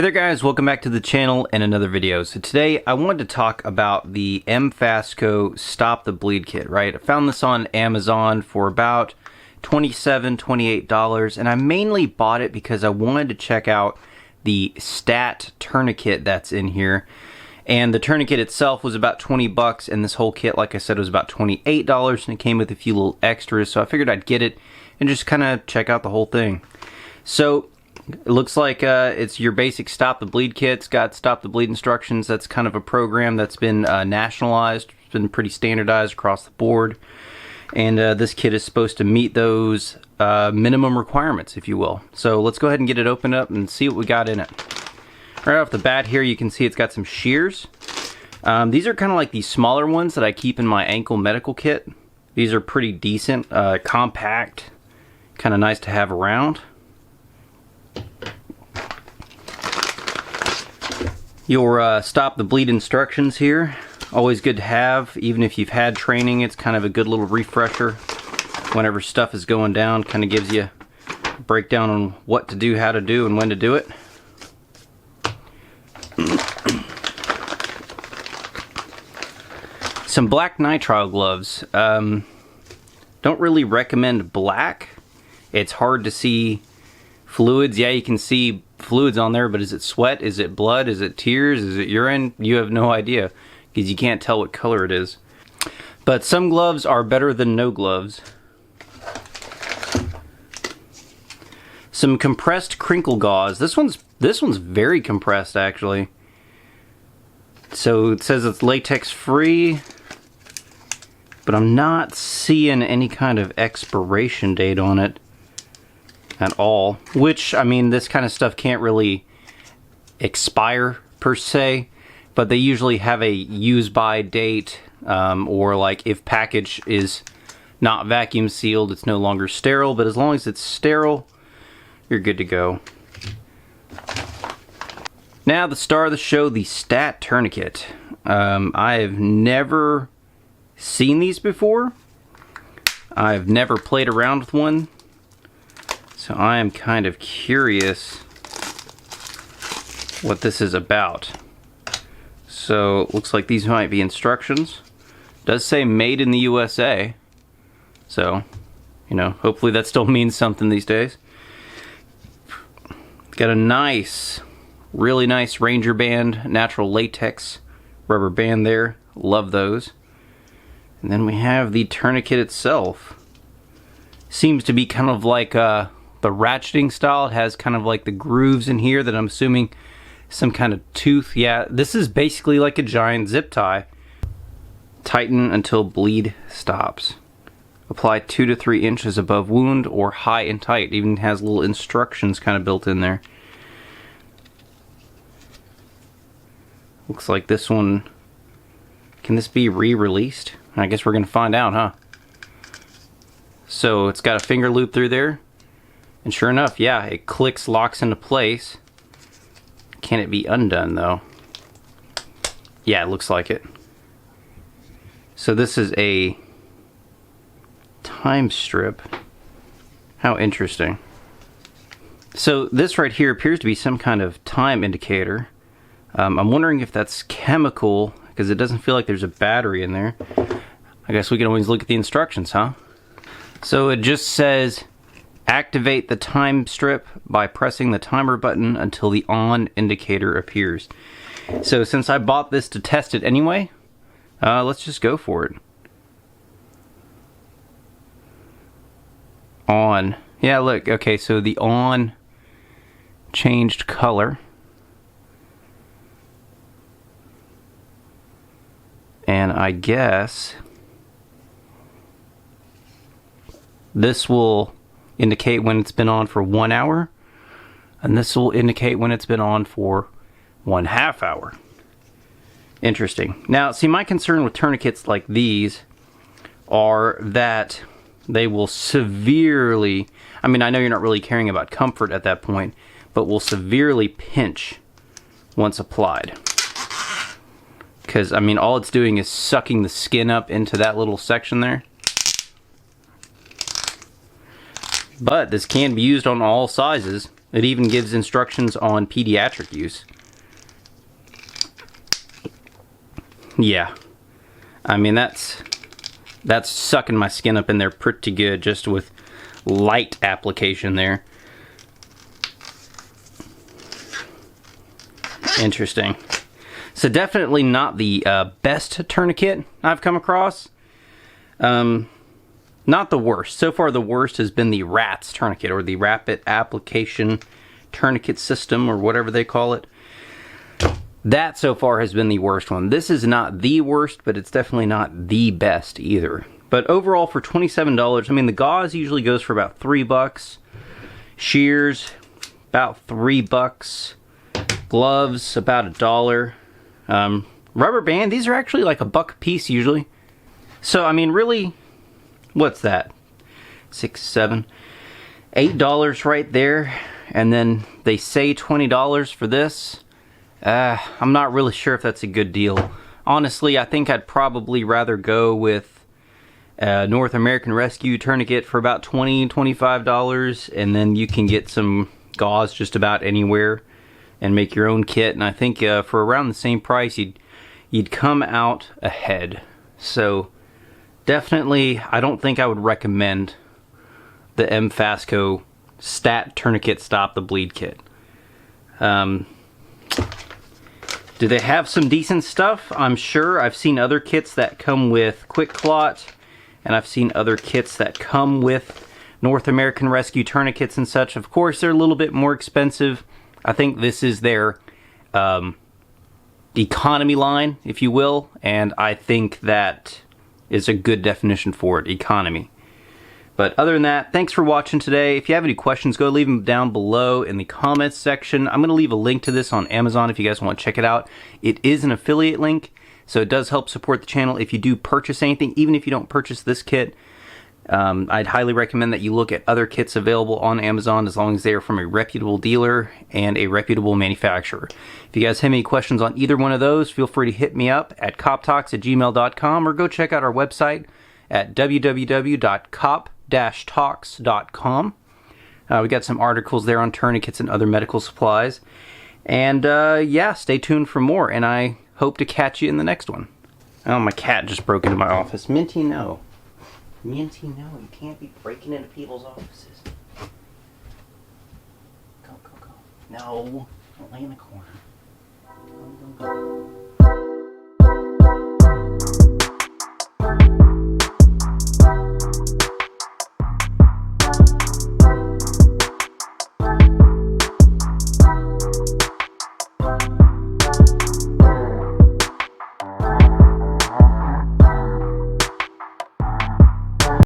Hey there guys, welcome back to the channel and another video. So today I wanted to talk about the MFASCO Stop the Bleed kit, right? I found this on Amazon for about $27, $28, and I mainly bought it because I wanted to check out the stat tourniquet that's in here. And the tourniquet itself was about 20 bucks, and this whole kit, like I said, was about $28, and it came with a few little extras, so I figured I'd get it and just kind of check out the whole thing. So it looks like it's your basic Stop the Bleed kit. It's got Stop the Bleed instructions. That's kind of a program that's been nationalized. It's been pretty standardized across the board. And this kit is supposed to meet those minimum requirements, if you will. So let's go ahead and get it opened up and see what we got in it. Right off the bat here, you can see it's got some shears. These are kind of like the smaller ones that I keep in my ankle medical kit. These are pretty decent, compact, kind of nice to have around. Your Stop the Bleed instructions here, always good to have. Even if you've had training, it's kind of a good little refresher whenever stuff is going down. Kind of gives you a breakdown on what to do, how to do, and when to do it. Some black nitrile gloves. Don't really recommend black. It's hard to see fluids. Yeah, you can see fluids on there, but is it sweat? Is it blood? Is it tears? Is it urine? You have no idea because you can't tell what color it is. But some gloves are better than no gloves. Some compressed crinkle gauze. This one's very compressed actually. So it says it's latex free, but I'm not seeing any kind of expiration date on it at all, which, I mean, this kind of stuff can't really expire per se, but they usually have a use by date, or like if package is not vacuum sealed, it's no longer sterile, but as long as it's sterile, you're good to go. Now the star of the show, the stat tourniquet. I've never seen these before. I've never played around with one. So I am kind of curious what this is about. So it looks like these might be instructions. It does say made in the USA. So, you know, hopefully that still means something these days. Got a nice, really nice Ranger band, natural latex rubber band there. Love those. And then we have the tourniquet itself. Seems to be kind of like the ratcheting style. It has kind of like the grooves in here that I'm assuming some kind of tooth. Yeah, this is basically like a giant zip tie. Tighten until bleed stops. Apply 2 to 3 inches above wound or high and tight. Even has little instructions kind of built in there. Looks like this one, can this be re-released? I guess we're gonna find out, huh? So it's got a finger loop through there. And sure enough, yeah, it clicks, locks into place. Can it be undone though? Yeah, it looks like it. So this is a time strip. How interesting. So this right here appears to be some kind of time indicator. I'm wondering if that's chemical, because it doesn't feel like there's a battery in there. I guess we can always look at the instructions, huh? So it just says, activate the time strip by pressing the timer button until the on indicator appears. So since I bought this to test it anyway, let's just go for it. On. Yeah, look, okay, so the on changed color. And I guess this will indicate when it's been on for 1 hour, and this will indicate when it's been on for 1/2 hour. Interesting. Now, see, my concern with tourniquets like these are that they will severely, I mean, I know you're not really caring about comfort at that point, but will severely pinch once applied. Because, I mean, all it's doing is sucking the skin up into that little section there. But this can be used on all sizes. It even gives instructions on pediatric use. Yeah, I mean that's sucking my skin up in there pretty good just with light application there. Interesting. So definitely not the best tourniquet I've come across. Not the worst. So far the worst has been the RATS tourniquet, or the Rapid Application Tourniquet System, or whatever they call it. That so far has been the worst one. This is not the worst, but it's definitely not the best either. But overall for $27, I mean the gauze usually goes for about $3. Shears, about $3. Gloves, about $1. Rubber band, these are actually like $1 a piece usually. So I mean really, what's that? $6, $7, $8 right there. And then they say $20 for this. I'm not really sure if that's a good deal. Honestly, I think I'd probably rather go with North American Rescue tourniquet for about $20, $25, and then you can get some gauze just about anywhere and make your own kit. And I think for around the same price, you'd come out ahead. So definitely, I don't think I would recommend the MFASCO Stat Tourniquet Stop the Bleed Kit. Do they have some decent stuff? I'm sure. I've seen other kits that come with Quick Clot, and I've seen other kits that come with North American Rescue tourniquets and such. Of course, they're a little bit more expensive. I think this is their economy line, if you will, and I think that is a good definition for it, economy. But other than that, thanks for watching today. If you have any questions, go leave them down below in the comments section. I'm going to leave a link to this on Amazon if you guys want to check it out. It is an affiliate link, so it does help support the channel if you do purchase anything, even if you don't purchase this kit. I'd highly recommend that you look at other kits available on Amazon as long as they are from a reputable dealer and a reputable manufacturer. If you guys have any questions on either one of those, feel free to hit me up at coptalks@gmail.com or go check out our website at www.cop-talks.com. We got some articles there on tourniquets and other medical supplies. And yeah, stay tuned for more, and I hope to catch you in the next one. Oh, my cat just broke into my office. Minty, no. Minty, no, you can't be breaking into people's offices. Go, go, go. No, don't lay in the corner. Go, go, go.